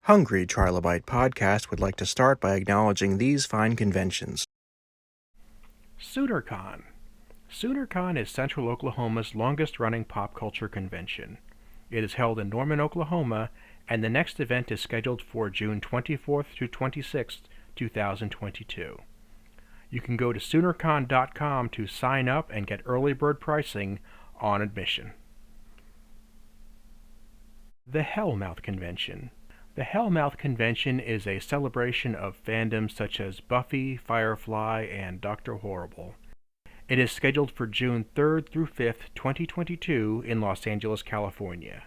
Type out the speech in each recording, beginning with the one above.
Hungry Trilobyte podcast would like to start by acknowledging these fine conventions. SoonerCon. SoonerCon is Central Oklahoma's longest-running pop culture convention. It is held in Norman, Oklahoma, and the next event is scheduled for June 24th to 26th, 2022. You can go to SoonerCon.com to sign up and get early bird pricing on admission. The Hellmouth Convention. The Hellmouth Convention is a celebration of fandoms such as Buffy, Firefly, and Dr. Horrible. It is scheduled for June 3rd through 5th, 2022 in Los Angeles, California.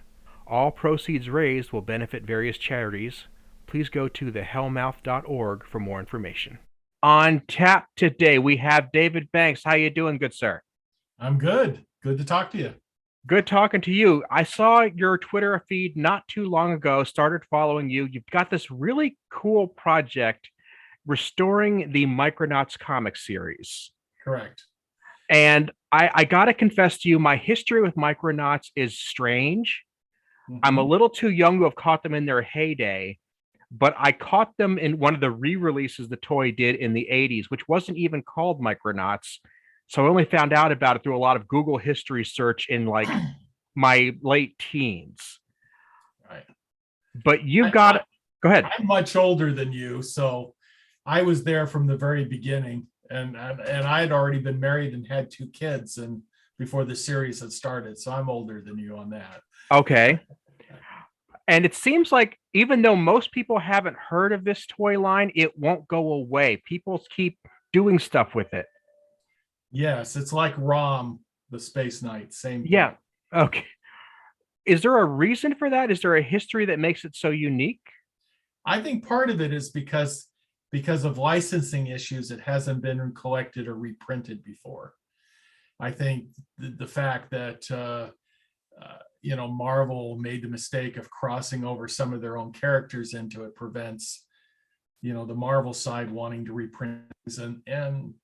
All proceeds raised will benefit various charities. Please go to thehellmouth.org for more information. On tap today, we have David Banks. How you doing, good sir? I'm good. Good to talk to you. Good talking to you. I saw your Twitter feed not too long ago, started following you. You've got this really cool project restoring the Micronauts comic series. Correct. And I got to confess to you, my history with Micronauts is strange. I'm a little too young to have caught them in their heyday, but I caught them in one of the re-releases the toy did in the 80s, which wasn't even called Micronauts. So I only found out about it through a lot of Google history search in like my late teens. Right. But you've got go ahead. I'm much older than you, so I was there from the very beginning, and I had already been married and had 2 kids, and before the series had started. So I'm older than you on that. Okay. And it seems like even though most people haven't heard of this toy line, it won't go away. People keep doing stuff with it. Yes, it's like ROM, the Space Knight, same thing. Yeah. Okay. Is there a reason for that? Is there a history that makes it so unique? I think part of it is because of licensing issues, it hasn't been collected or reprinted before. I think the fact that Marvel made the mistake of crossing over some of their own characters into it prevents the Marvel side wanting to reprint and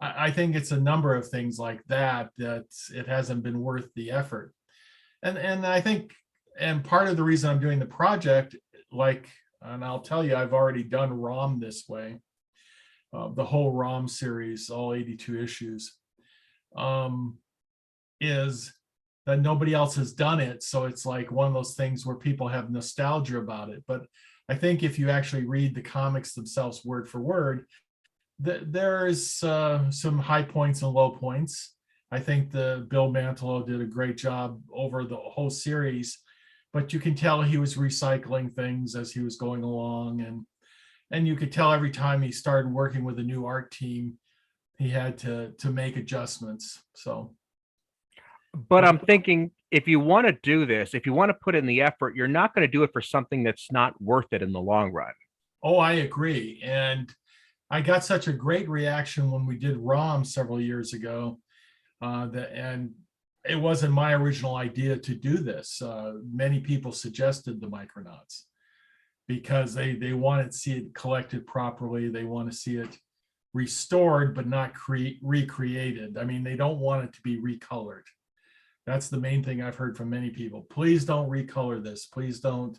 I think it's a number of things like that it hasn't been worth the effort. And I think, and part of the reason I'm doing the project, and I'll tell you, I've already done ROM this way, the whole ROM series, all 82 issues, is that nobody else has done it. So it's like one of those things where people have nostalgia about it. But I think if you actually read the comics themselves word for word, there is some high points and low points. I think the Bill Mantlo did a great job over the whole series, but you can tell he was recycling things as he was going along, and you could tell every time he started working with a new art team, he had to make adjustments. So, but I'm thinking if you want to do this, if you want to put in the effort, you're not going to do it for something that's not worth it in the long run. Oh, I agree. And I got such a great reaction when we did ROM several years ago, and it wasn't my original idea to do this. Many people suggested the Micronauts because they want to see it collected properly. They want to see it restored, but not recreated. I mean, they don't want it to be recolored. That's the main thing I've heard from many people. Please don't recolor this. Please don't,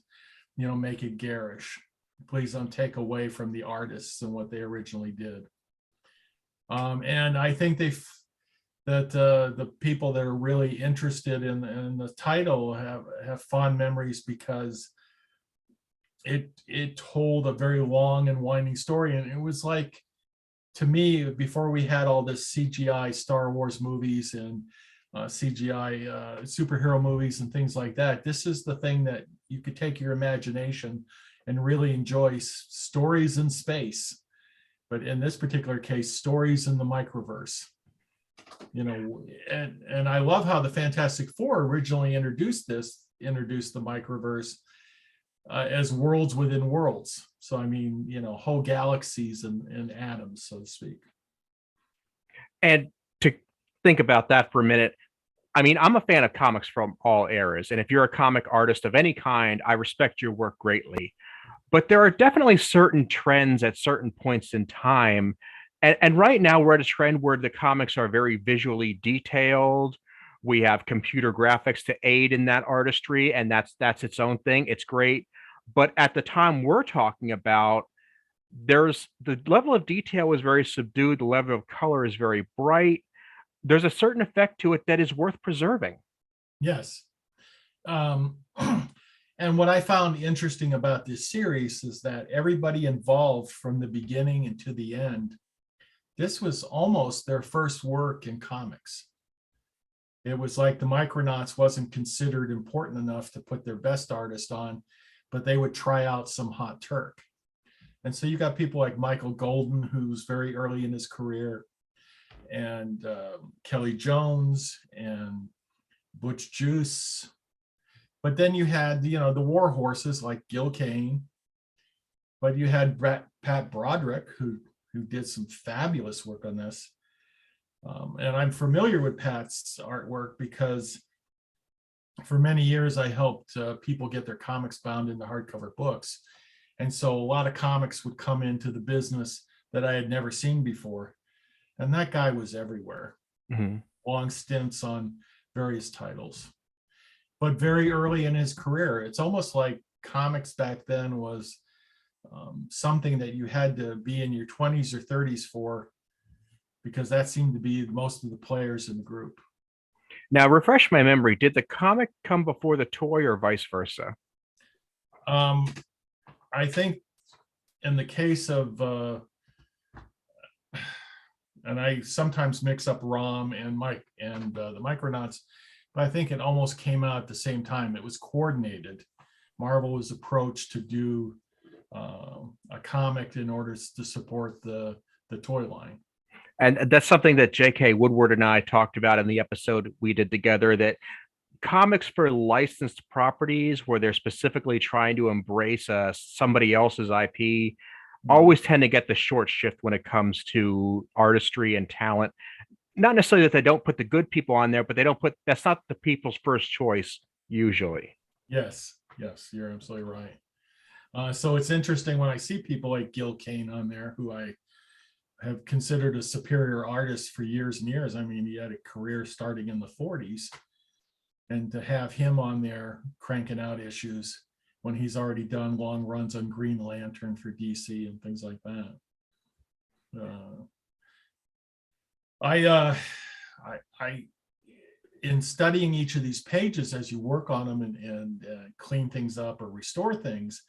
make it garish. Please don't take away from the artists and what they originally did. And I think the people that are really interested in the title have fond memories because it told a very long and winding story. And it was like, to me, before we had all this CGI Star Wars movies and CGI superhero movies and things like that, this is the thing that you could take your imagination and really enjoy stories in space. But in this particular case, stories in the microverse. And I love how the Fantastic Four originally introduced the microverse as worlds within worlds. So, I mean, whole galaxies and atoms, so to speak. And to think about that for a minute, I mean, I'm a fan of comics from all eras. And if you're a comic artist of any kind, I respect your work greatly. But there are definitely certain trends at certain points in time. And right now we're at a trend where the comics are very visually detailed. We have computer graphics to aid in that artistry, and that's its own thing. It's great. But at the time we're talking about, there's the level of detail is very subdued, the level of color is very bright. There's a certain effect to it that is worth preserving. Yes. Um, and what I found interesting about this series is that everybody involved from the beginning and to the end, this was almost their first work in comics. It was like the Micronauts wasn't considered important enough to put their best artist on, but they would try out some hot Turk. And so you got people like Michael Golden, who's very early in his career, and Kelly Jones and Butch Juice. But then you had, the war horses like Gil Kane, but you had Pat Broderick, who did some fabulous work on this. And I'm familiar with Pat's artwork because for many years I helped people get their comics bound into hardcover books. And so a lot of comics would come into the business that I had never seen before. And that guy was everywhere. Mm-hmm. Long stints on various titles. But very early in his career, it's almost like comics back then was something that you had to be in your 20s or 30s for, because that seemed to be most of the players in the group. Now, refresh my memory. Did the comic come before the toy or vice versa? I think in the case of, and I sometimes mix up ROM and the Micronauts, but I think it almost came out at the same time. It was coordinated. Marvel was approached to do a comic in order to support the toy line. And that's something that J.K. Woodward and I talked about in the episode we did together, that comics for licensed properties where they're specifically trying to embrace somebody else's IP always tend to get the short shift when it comes to artistry and talent. Not necessarily that they don't put the good people on there, but that's not the people's first choice usually. Yes, you're absolutely right. So it's interesting when I see people like Gil Kane on there, who I have considered a superior artist for years and years. I mean, he had a career starting in the 40s, and to have him on there cranking out issues when he's already done long runs on Green Lantern for DC and things like that. I in studying each of these pages as you work on them and clean things up or restore things,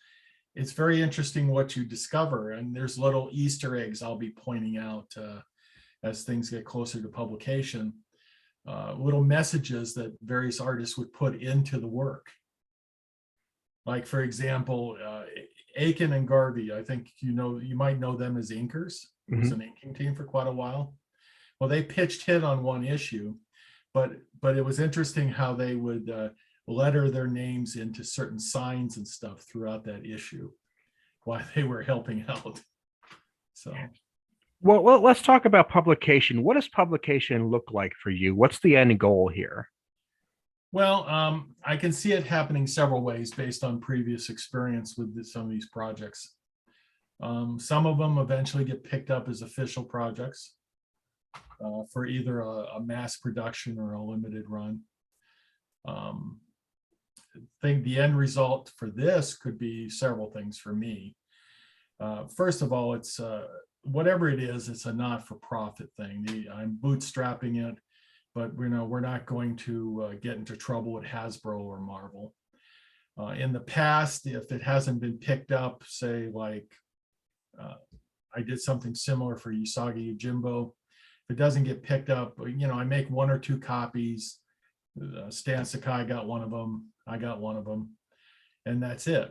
it's very interesting what you discover. And there's little Easter eggs I'll be pointing out as things get closer to publication, little messages that various artists would put into the work. Like, for example, Aiken and Garvey, I think you might know them as inkers. It was an inking team for quite a while. Well, they pitched hit on one issue, but it was interesting how they would letter their names into certain signs and stuff throughout that issue while they were helping out. So, well, let's talk about publication. What does publication look like for you? What's the end goal here? Well, I can see it happening several ways based on previous experience with some of these projects. Some of them eventually get picked up as official projects for either a mass production or a limited run. I think the end result for this could be several things for me. First of all, it's whatever it is, it's a not-for-profit thing. I'm bootstrapping it, but we're not going to get into trouble with Hasbro or Marvel. In the past, if it hasn't been picked up, say like I did something similar for Usagi Yojimbo, if it doesn't get picked up, I make one or two copies. Stan Sakai got one of them, I got one of them, and that's it.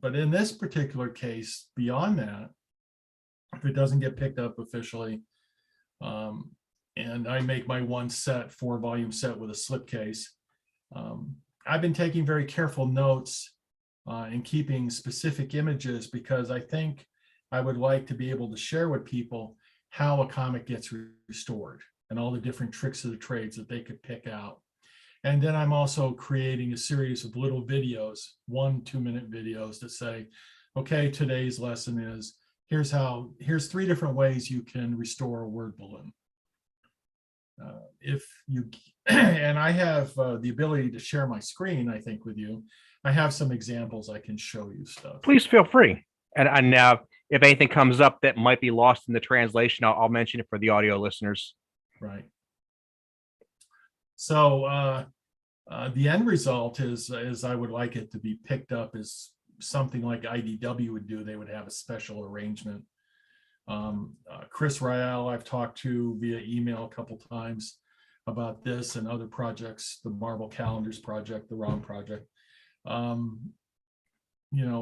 But in this particular case, beyond that, if it doesn't get picked up officially, and I make my one set, 4-volume set with a slipcase, I've been taking very careful notes and keeping specific images, because I think I would like to be able to share with people how a comic gets restored and all the different tricks of the trades that they could pick out. And then I'm also creating a series of little videos, 1-2-minute videos that say, okay, today's lesson is, here's 3 different ways you can restore a word balloon. If you, and I have the ability to share my screen, I think, with you. I have some examples I can show you stuff. Please feel free. And if anything comes up that might be lost in the translation, I'll mention it for the audio listeners. Right. So the end result is I would like it to be picked up as something like IDW would do. They would have a special arrangement. Chris Ryall, I've talked to via email a couple times about this and other projects, the Marvel Calendars project, the ROM project,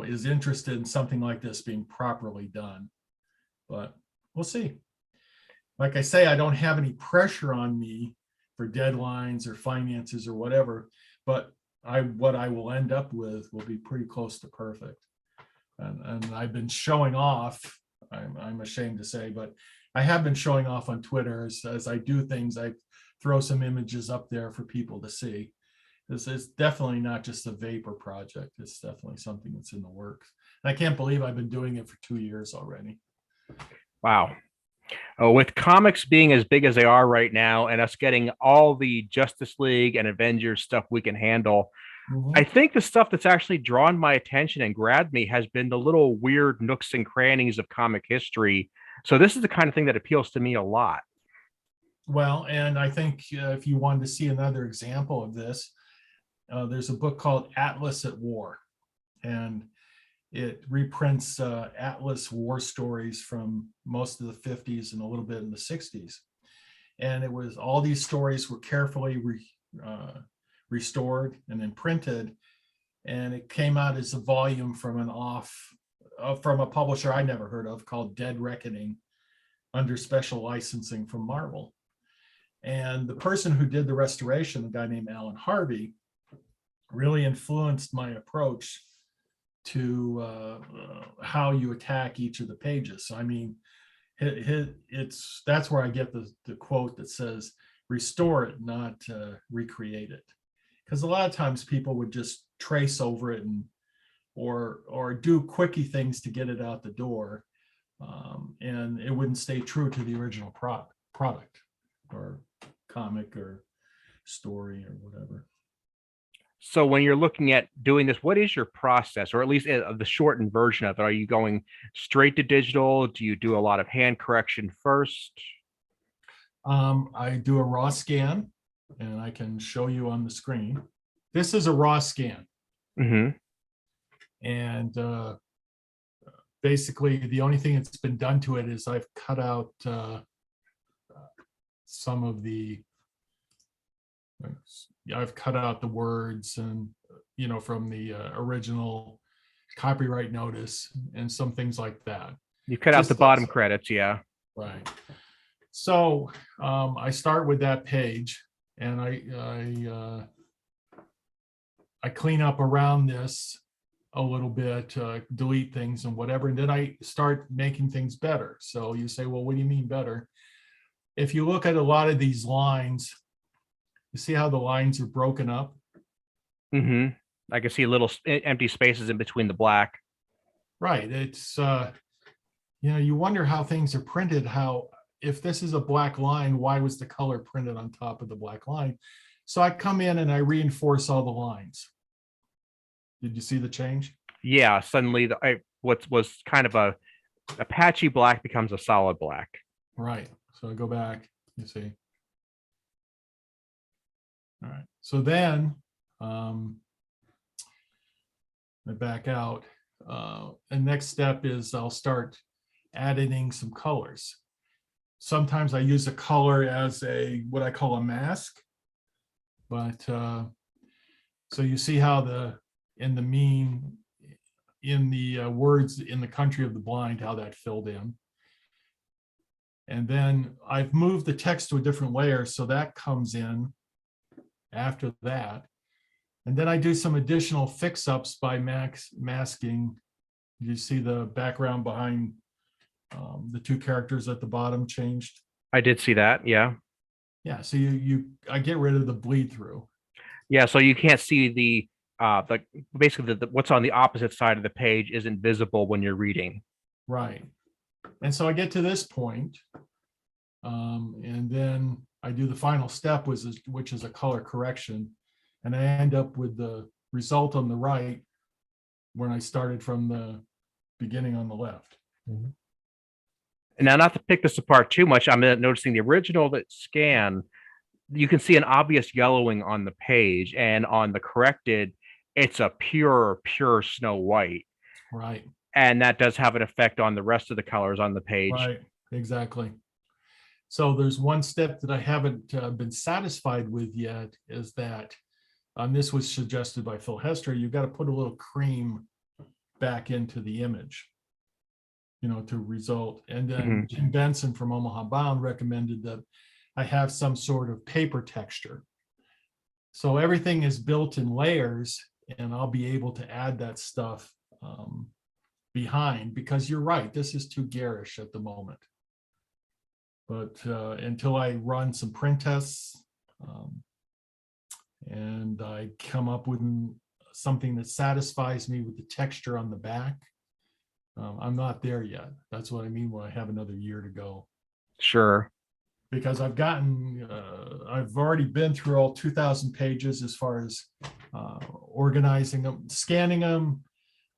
is interested in something like this being properly done. But we'll see. Like I say, I don't have any pressure on me for deadlines or finances or whatever, but what I will end up with will be pretty close to perfect. And I've been showing off, I'm ashamed to say, but I have been showing off on Twitter as I do things. I throw some images up there for people to see. This is definitely not just a vapor project. It's definitely something that's in the works. And I can't believe I've been doing it for 2 years already. Wow. With comics being as big as they are right now and us getting all the Justice League and Avengers stuff we can handle, I think the stuff that's actually drawn my attention and grabbed me has been the little weird nooks and crannies of comic history. So this is the kind of thing that appeals to me a lot. Well, and I think if you wanted to see another example of this, there's a book called Atlas at War, and it reprints Atlas war stories from most of the 50s and a little bit in the 60s. And it was all these stories were carefully restored and then printed, and it came out as a volume from from a publisher I never heard of called Dead Reckoning, under special licensing from Marvel. And the person who did the restoration, a guy named Alan Harvey, really influenced my approach to how you attack each of the pages. So, I mean, that's where I get the quote that says, "Restore it, not recreate it," because a lot of times people would just trace over it or do quickie things to get it out the door, and it wouldn't stay true to the original product or comic or story or whatever. So when you're looking at doing this, what is your process, or at least the shortened version of it? Are you going straight to digital? Do you do a lot of hand correction first? I do a raw scan, and I can show you on the screen. This is a raw scan. Mm-hmm. And basically, the only thing that's been done to it is I've cut out some of the words and from the original copyright notice and some things like that. You cut out the bottom credits, yeah. Right. So I start with that page, and I clean up around this a little bit, delete things and whatever, and then I start making things better. So you say, well, what do you mean better? If you look at a lot of these lines, you see how the lines are broken up? Mm-hmm. I can see little empty spaces in between the black. Right. It's, you wonder how things are printed, if this is a black line, why was the color printed on top of the black line? So I come in and I reinforce all the lines. Did you see the change? Yeah, suddenly what was kind of a patchy black becomes a solid black. Right. So I go back, you see. All right. So then I back out. And next step is I'll start adding some colors. Sometimes I use a color as what I call a mask. But so you see how in the words in the country of the blind, how that filled in. And then I've moved the text to a different layer, so that comes in after that. And then I do some additional fix-ups by masking. You see the background behind the two characters at the bottom changed? I did see that, yeah. Yeah, so I get rid of the bleed through. Yeah, so you can't see basically what's on the opposite side of the page isn't visible when you're reading. Right. And so I get to this point, and then I do the final step, which is a color correction, and I end up with the result on the right when I started from the beginning on the left. And now, not to pick this apart too much, I'm noticing the original that scan, you can see an obvious yellowing on the page, and on the corrected, it's a pure Snow White. Right. And that does have an effect on the rest of the colors on the page. Right, exactly. So there's one step that I haven't been satisfied with yet, is that, and this was suggested by Phil Hester, you've got to put a little cream back into the image, to result. And then Jim Benson from Omaha Bound recommended that I have some sort of paper texture. So everything is built in layers, and I'll be able to add that stuff behind, because you're right, this is too garish at the moment. But until I run some print tests and I come up with something that satisfies me with the texture on the back, I'm not there yet. That's what I mean when I have another year to go. Sure. Because I've already been through all 2,000 pages as far as organizing them, scanning them,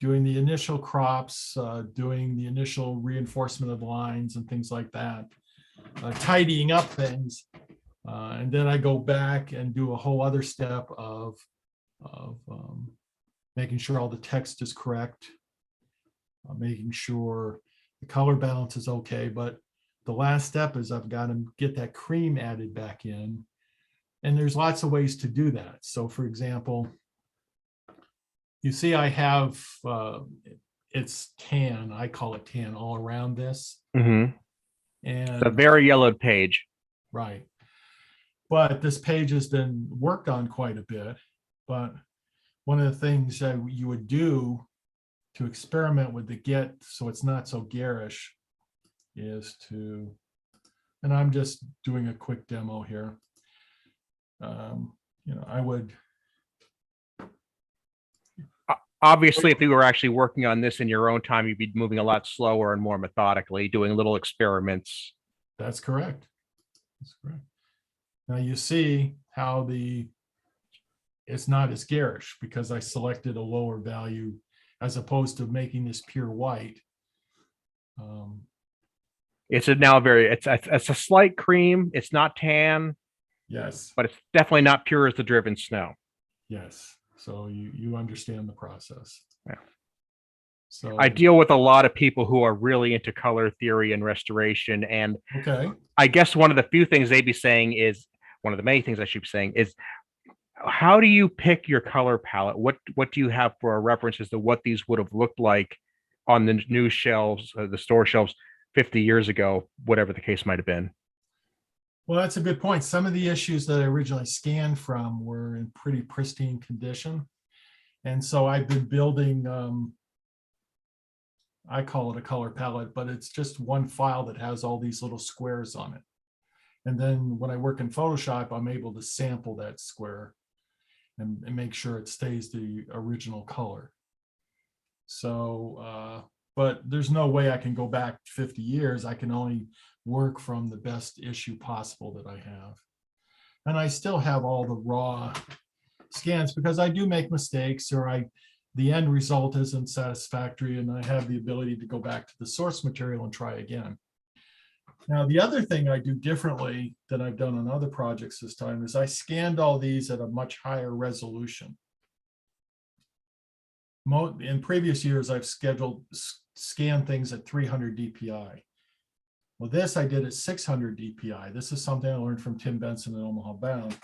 doing the initial crops, doing the initial reinforcement of lines and things like that, tidying up things. And then I go back and do a whole other step of making sure all the text is correct, making sure the color balance is okay. But the last step is I've got to get that cream added back in. And there's lots of ways to do that. So for example, you see I have, it's tan, I call it tan all around this. And it's a very yellowed page. Right. But this page has been worked on quite a bit. But one of the things that you would do to experiment with the get so it's not so garish is to, and I'm just doing a quick demo here. I would. Obviously, if you were actually working on this in your own time, you'd be moving a lot slower and more methodically, doing little experiments. That's correct. That's correct. Now you see how it's not as garish because I selected a lower value as opposed to making this pure white. It's a slight cream. It's not tan. Yes. But it's definitely not pure as the driven snow. Yes. So you understand the process. Yeah. So I deal with a lot of people who are really into color theory and restoration. And okay. I guess one of the few things they'd be saying is, one of the many things I should be saying is, how do you pick your color palette? What do you have for a reference as to what these would have looked like on the new shelves, the store shelves 50 years ago, whatever the case might have been? Well, that's a good point. Some of the issues that I originally scanned from were in pretty pristine condition. And so I've been building, I call it a color palette, but it's just one file that has all these little squares on it. And then when I work in Photoshop, I'm able to sample that square and make sure it stays the original color. So, but there's no way I can go back 50 years. I can only work from the best issue possible that I have. And I still have all the raw scans because I do make mistakes, or the end result isn't satisfactory, and I have the ability to go back to the source material and try again. Now, the other thing I do differently than I've done on other projects this time is I scanned all these at a much higher resolution. In previous years, I've scanned things at 300 DPI. Well, this I did at 600 DPI. This is something I learned from Tim Benson at Omaha Bound,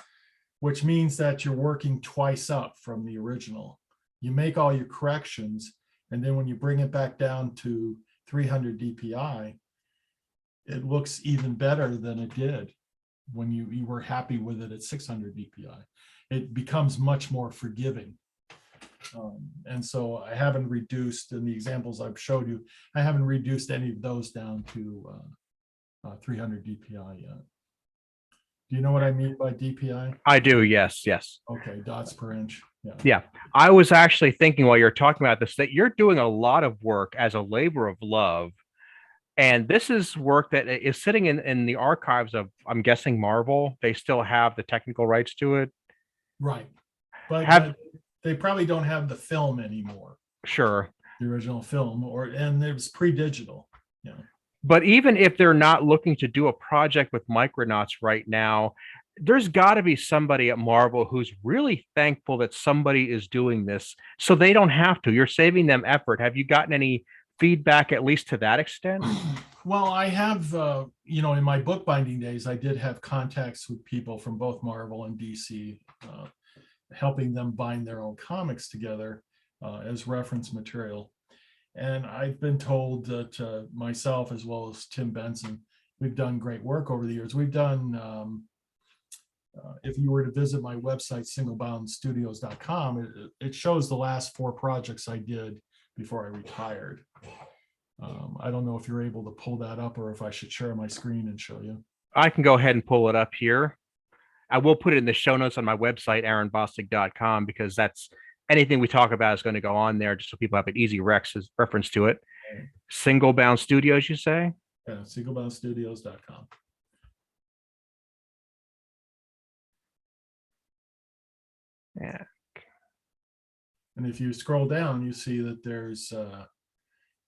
which means that you're working twice up from the original. You make all your corrections, and then when you bring it back down to 300 DPI, it looks even better than it did when you were happy with it at 600 DPI. It becomes much more forgiving. And so I haven't reduced, in the examples I've showed you, I haven't reduced any of those down to 300 DPI yet. Do you know what I mean by DPI? I do, yes. Okay, dots per inch. Yeah. I was actually thinking while you're talking about this, that you're doing a lot of work as a labor of love. And this is work that is sitting in the archives of, I'm guessing, Marvel. They still have the technical rights to it. Right. But they probably don't have the film anymore, Sure. the original film, and it was pre-digital. Yeah. But even if they're not looking to do a project with Micronauts right now, there's got to be somebody at Marvel who's really thankful that somebody is doing this so they don't have to. You're saving them effort. Have you gotten any feedback, at least to that extent? Well, I have, in my bookbinding days, I did have contacts with people from both Marvel and DC, helping them bind their own comics together as reference material. And I've been told that myself, as well as Tim Benson, we've done great work over the years. We've done, if you were to visit my website, singleboundstudios.com, it shows the last 4 projects I did before I retired. I don't know if you're able to pull that up or if I should share my screen and show you. I can go ahead and pull it up here. I will put it in the show notes on my website, aaronbostic.com, because that's anything we talk about is going to go on there just so people have an easy reference to it. Single Bound Studios, you say? Yeah, singleboundstudios.com. Yeah. And if you scroll down, you see that there's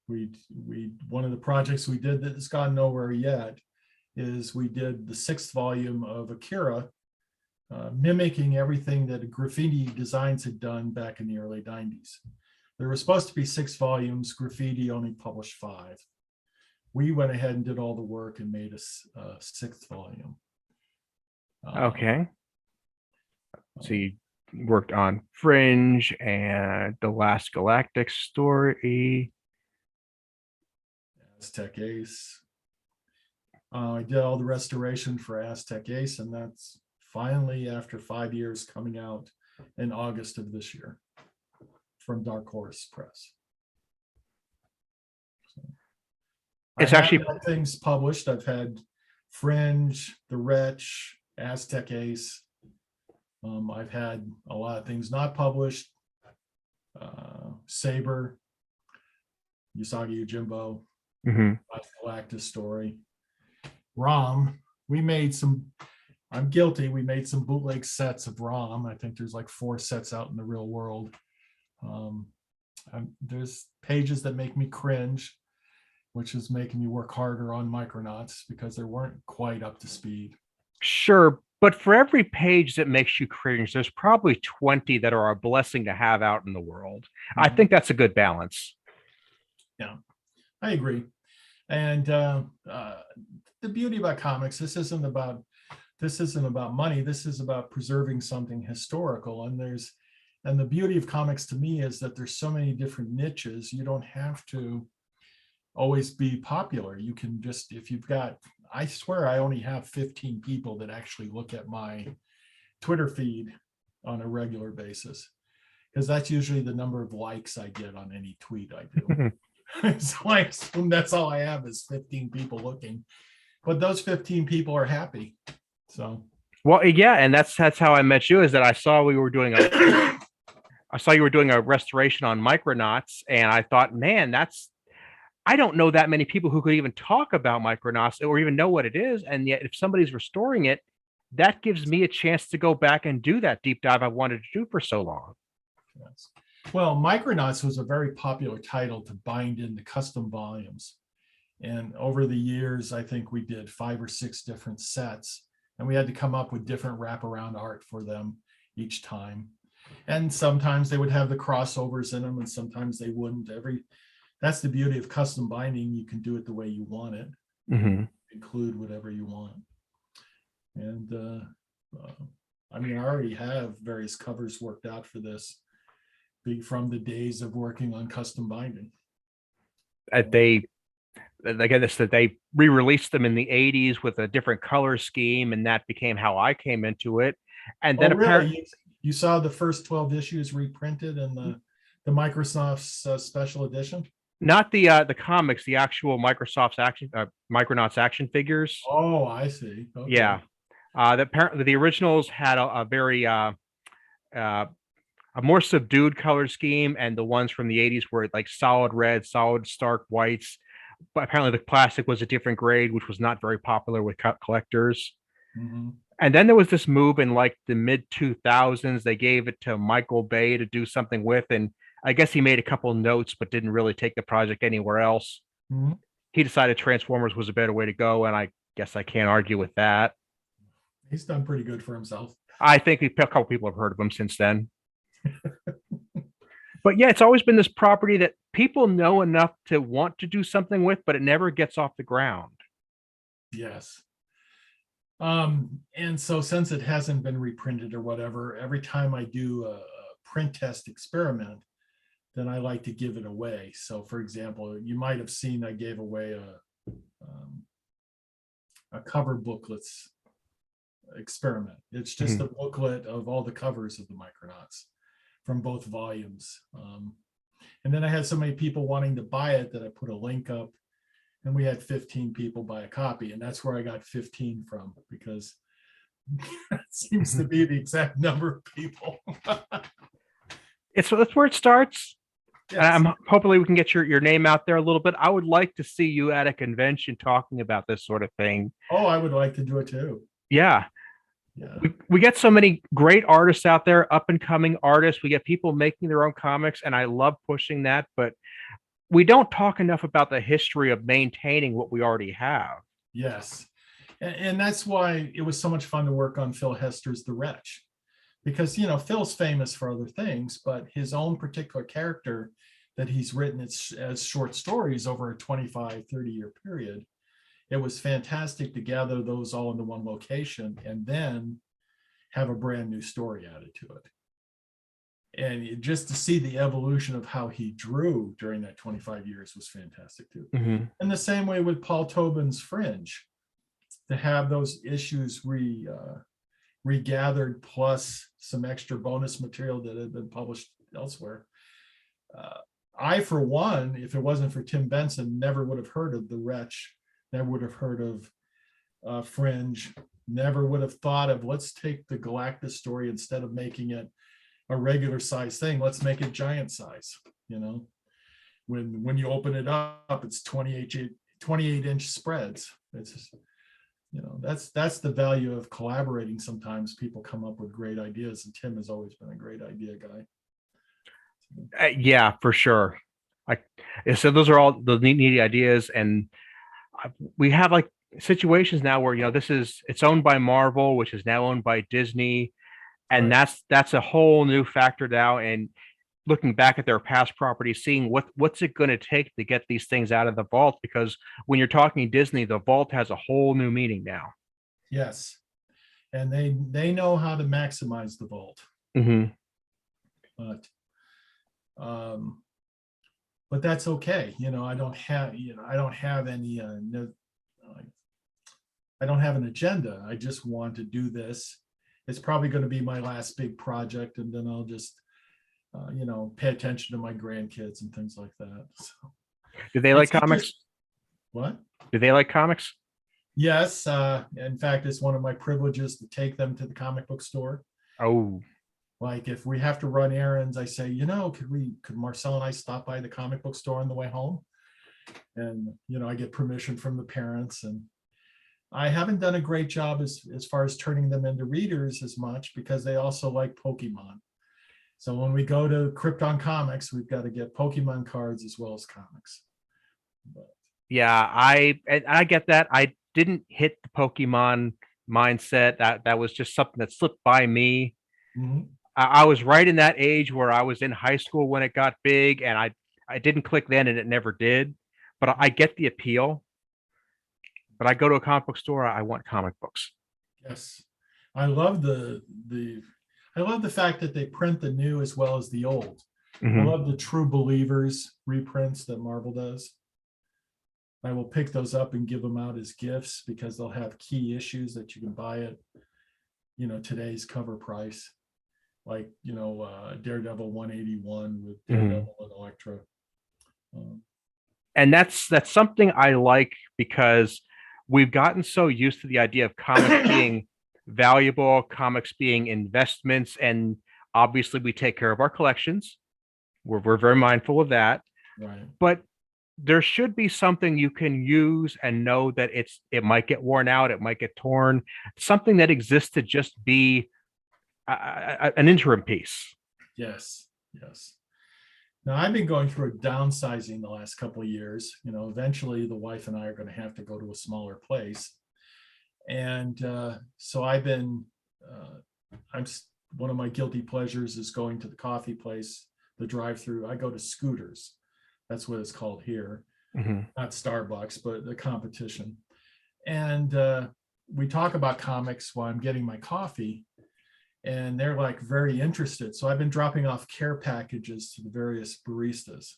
one of the projects we did that has gone nowhere yet is we did the 6th volume of Akira, mimicking everything that Graffiti Designs had done back in the early 90s. There were supposed to be 6 volumes. Graffiti only published 5. We went ahead and did all the work and made a 6th volume. Okay. So you worked on Fringe and The Last Galactic Story. Aztec Ace. I did all the restoration for Aztec Ace, and that's finally, after 5 years, coming out in August of this year from Dark Horse Press. So It's actually had things published. I've had Fringe, The Wretch, Aztec Ace. I've had a lot of things not published. Saber, Usagi Yojimbo, Galactus story. ROM, we made some, I'm guilty, we made some bootleg sets of ROM. I think there's like 4 sets out in the real world. There's pages that make me cringe, which is making me work harder on Micronauts because they weren't quite up to speed. Sure, but for every page that makes you cringe, there's probably 20 that are a blessing to have out in the world. I think that's a good balance. Yeah, I agree. And the beauty about comics, this isn't about money. This is about preserving something historical. And the beauty of comics to me is that there's so many different niches. You don't have to always be popular. You can just, if you've got, I swear I only have 15 people that actually look at my Twitter feed on a regular basis, because that's usually the number of likes I get on any tweet I do. So I assume that's all I have is 15 people looking, but those 15 people are happy. So, well, yeah, and that's how I met you. Is that I saw you were doing a restoration on Micronauts, and I thought, man, I don't know that many people who could even talk about Micronauts or even know what it is, and yet if somebody's restoring it, that gives me a chance to go back and do that deep dive I wanted to do for so long. yes. Well, Micronauts was a very popular title to bind into custom volumes. And over the years, I think we did 5 or 6 different sets, and we had to come up with different wraparound art for them each time. And sometimes they would have the crossovers in them, and sometimes they wouldn't. That's the beauty of custom binding. You can do it the way you want it, include whatever you want. And I mean, I already have various covers worked out for this, from the days of working on custom binding. They re-released them in the 80s with a different color scheme, and that became how I came into it. And then apparently you saw the first 12 issues reprinted in the Microsoft's special edition? Not the comics, the actual Micronauts action figures. Oh, I see. Okay. Yeah. Apparently the originals had a very a more subdued color scheme, and the ones from the 80s were like solid red, solid stark whites. But apparently the plastic was a different grade, which was not very popular with collectors. And then there was this move in like the mid 2000s. They gave it to Michael Bay to do something with, and I guess he made a couple notes, but didn't really take the project anywhere else. Mhm. He decided Transformers was a better way to go, and I guess I can't argue with that. He's done pretty good for himself. I think a couple people have heard of him since then. But yeah, it's always been this property that people know enough to want to do something with, but it never gets off the ground. Yes. And so since it hasn't been reprinted or whatever, every time I do a print test experiment, then I like to give it away. So for example, you might have seen I gave away a cover booklets experiment. It's just a booklet of all the covers of the Micronauts from both volumes. And then I had so many people wanting to buy it that I put a link up, and we had 15 people buy a copy, and that's where I got 15 from, because it seems to be the exact number of people. That's where it starts. Yes. Hopefully we can get your name out there a little bit. I would like to see you at a convention talking about this sort of thing. Oh, I would like to do it too. Yeah. Yeah. We get so many great artists out there, up and coming artists. We get people making their own comics, and I love pushing that, but we don't talk enough about the history of maintaining what we already have. Yes. And that's why it was so much fun to work on Phil Hester's The Wretch, because, you know, Phil's famous for other things, but his own particular character that he's written as short stories over a 25, 30-year period, it was fantastic to gather those all into one location and then have a brand new story added to it. And just to see the evolution of how he drew during that 25 years was fantastic too. Mm-hmm. And the same way with Paul Tobin's Fringe, to have those issues regathered plus some extra bonus material that had been published elsewhere. I, for one, if it wasn't for Tim Benson, never would have heard of The Wretch, never would have heard of Fringe, never would have thought of, let's take the Galactus story, instead of making it a regular size thing, let's make it giant size. You know, when you open it up, it's 28-inch spreads. It's just, you know, that's the value of collaborating. Sometimes people come up with great ideas, and Tim has always been a great idea guy. Yeah, for sure. So those are all the neat ideas, and we have like situations now where, you know, it's owned by Marvel, which is now owned by Disney, and Right. that's a whole new factor now. And looking back at their past properties, seeing what's it going to take to get these things out of the vault, because when you're talking Disney, the vault has a whole new meaning now. Yes, and they know how to maximize the vault. Mm-hmm. But that's okay. You know, I don't have any I don't have an agenda. I just want to do this. It's probably going to be my last big project, and then I'll just you know, pay attention to my grandkids and things like that. So, Do they like comics? What? Do they like comics? Yes. In fact, it's one of my privileges to take them to the comic book store. Oh, Like if we have to run errands, I say, you know, could Marcel and I stop by the comic book store on the way home? And, you know, I get permission from the parents, and I haven't done a great job as far as turning them into readers as much, because they also like Pokemon. So when we go to Krypton Comics, we've got to get Pokemon cards as well as comics. But, yeah, I get that. I didn't hit the Pokemon mindset. That was just something that slipped by me. mhm. I was right in that age where I was in high school when it got big, and I didn't click then, and it never did. But I get the appeal. But I go to a comic book store, I want comic books. Yes, I love I love the fact that they print the new as well as the old. Mm-hmm. I love the True Believers reprints that Marvel does. I will pick those up and give them out as gifts, because they'll have key issues that you can buy at, you know, today's cover price, like, you know, Daredevil 181 with Daredevil and Elektra. And that's something I like, because we've gotten so used to the idea of comics being valuable, comics being investments, and obviously we take care of our collections. We're very mindful of that. Right. But there should be something you can use and know that it might get worn out, it might get torn, something that exists to just be an interim piece. Yes, yes. Now I've been going through a downsizing the last couple of years. Eventually the wife and I are going to have to go to a smaller place, and so I've been. I'm one of my guilty pleasures is going to the coffee place, the drive-through. I go to Scooters. That's what it's called here. Mm-hmm. Not Starbucks, but the competition. And we talk about comics while I'm getting my coffee, and they're like very interested. So I've been dropping off care packages to the various baristas,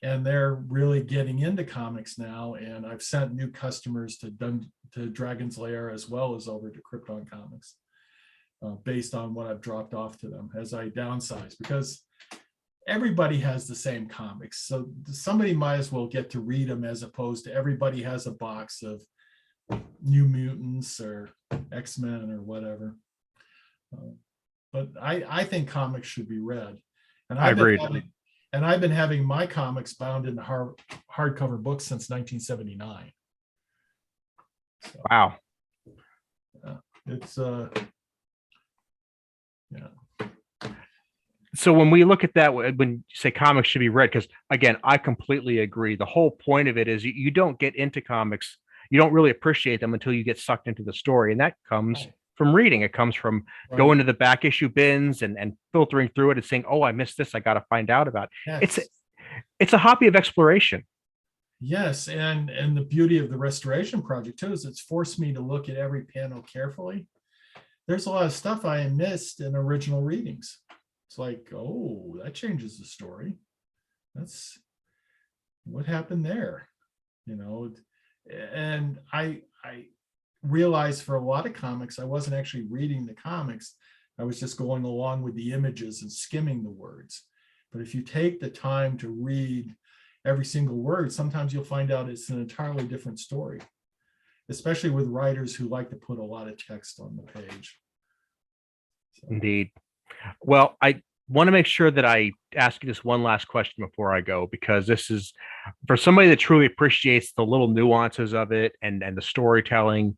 and they're really getting into comics now. And I've sent new customers to Dragon's Lair as well as over to Krypton Comics, based on what I've dropped off to them as I downsize, because everybody has the same comics. So somebody might as well get to read them, as opposed to everybody has a box of New Mutants or X-Men or whatever. But I think comics should be read. And I agree. I've been having my comics bound in hardcover books since 1979. So, wow. It's yeah. So when we look at that, when you say comics should be read, because again, I completely agree. The whole point of it is you don't get into comics, you don't really appreciate them until you get sucked into the story. And that comes from reading. It comes from going to the back issue bins and filtering through it and saying, oh, I missed this, I got to find out about it. Yes. It's a hobby of exploration. Yes, and the beauty of the restoration project too is it's forced me to look at every panel carefully. There's a lot of stuff I missed in original readings. It's like, oh, that changes the story. That's what happened there, And I realized for a lot of comics, I wasn't actually reading the comics. I was just going along with the images and skimming the words. But if you take the time to read every single word, sometimes you'll find out it's an entirely different story, especially with writers who like to put a lot of text on the page. So. Indeed. Well, I want to make sure that I ask you this one last question before I go, because this is for somebody that truly appreciates the little nuances of it and the storytelling.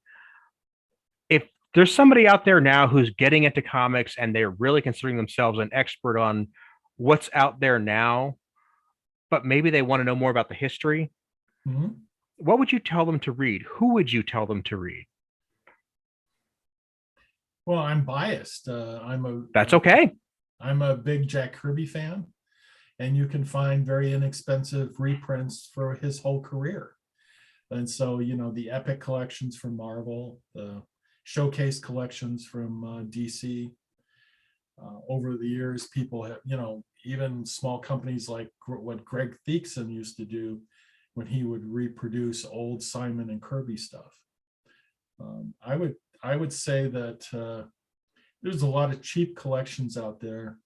If there's somebody out there now who's getting into comics and they're really considering themselves an expert on what's out there now, but maybe they want to know more about the history, what would you tell them to read? Who would you tell them to read? Well, I'm biased. That's okay. I'm a big Jack Kirby fan, and you can find very inexpensive reprints for his whole career. And so, the Epic collections from Marvel, the Showcase collections from DC. Over the years, people have, even small companies like what Greg Theakson used to do when he would reproduce old Simon and Kirby stuff. I would say that there's a lot of cheap collections out there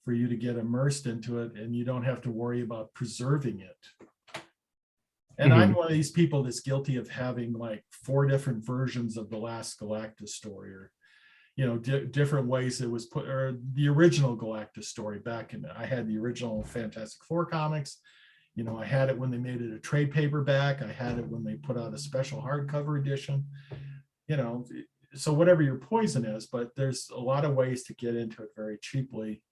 for you to get immersed into it, and you don't have to worry about preserving it. And I'm one of these people that's guilty of having like 4 different versions of the last Galactus story, or different ways it was put, or the original Galactus story back in. I had the original Fantastic Four comics. I had it when they made it a trade paperback. I had it when they put out a special hardcover edition. So whatever your poison is, but there's a lot of ways to get into it very cheaply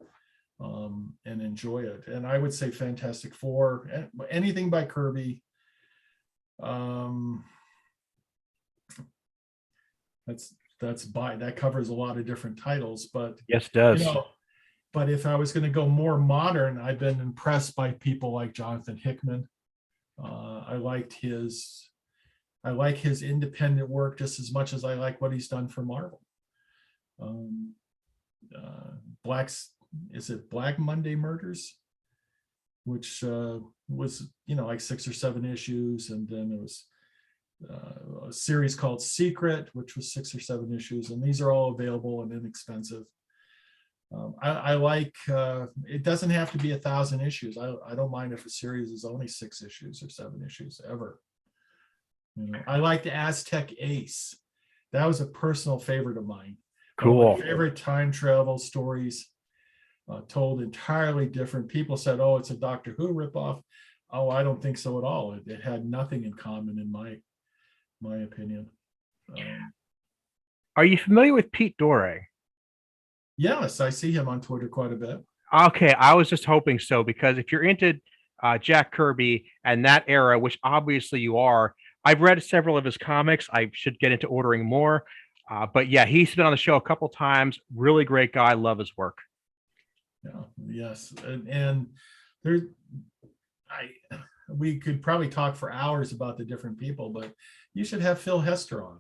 and enjoy it. And I would say Fantastic Four, anything by Kirby. That covers a lot of different titles, but yes, it does. But if I was going to go more modern, I've been impressed by people like Jonathan Hickman. I like his independent work just as much as I like what he's done for Marvel. Black Monday Murders, which was like 6 or 7 issues, and then it was a series called Secret, which was 6 or 7 issues, and these are all available and inexpensive. I like it doesn't have to be 1,000 issues. I don't mind if a series is only 6 issues or 7 issues ever. I like the Aztec Ace. That was a personal favorite of mine. Cool. One of my favorite time travel stories, told entirely different. People said, "Oh, it's a Doctor Who ripoff." Oh, I don't think so at all. It had nothing in common in my opinion. Are you familiar with Pete Dore? Yes, I see him on Twitter quite a bit. Okay, I was just hoping so, because if you're into Jack Kirby and that era, which obviously you are, I've read several of his comics. I should get into ordering more. But yeah, he's been on the show a couple times. Really great guy. Love his work. Yeah, yes, and there, I we could probably talk for hours about the different people, but you should have Phil Hester on.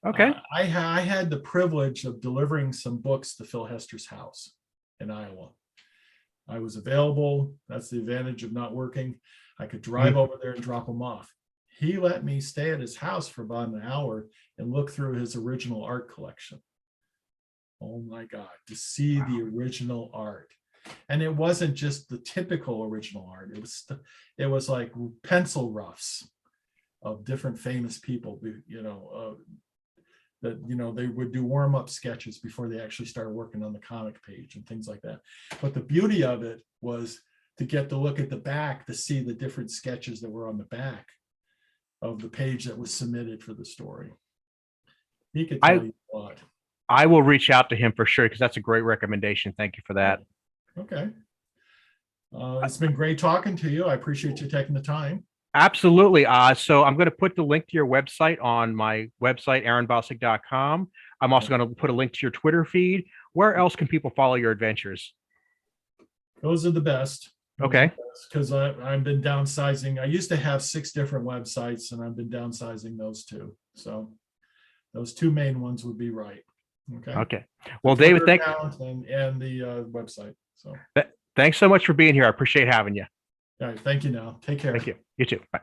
Okay. I had the privilege of delivering some books to Phil Hester's house in Iowa. I was available. That's the advantage of not working. I could drive over there and drop them off. He let me stay at his house for about an hour and look through his original art collection. Oh my God, to see the original art. And it wasn't just the typical original art. It was like pencil roughs of different famous people, that they would do warm-up sketches before they actually started working on the comic page and things like that. But the beauty of it was to get to look at the back to see the different sketches that were on the back of the page that was submitted for the story. He could tell you a lot. I will reach out to him for sure, because that's a great recommendation. Thank you for that. Okay. It's been great talking to you. I appreciate you taking the time. Absolutely. So I'm going to put the link to your website on my website, aaronbostic.com. I'm also going to put a link to your Twitter feed. Where else can people follow your adventures? Those are the best. Okay. Because I've been downsizing. I used to have 6 different websites, and I've been downsizing those 2. So those 2 main ones would be right. Okay. Okay. Well, David, thank you. And the website. So thanks so much for being here. I appreciate having you. all right. Thank you now. Take care. Thank you. You too. Bye.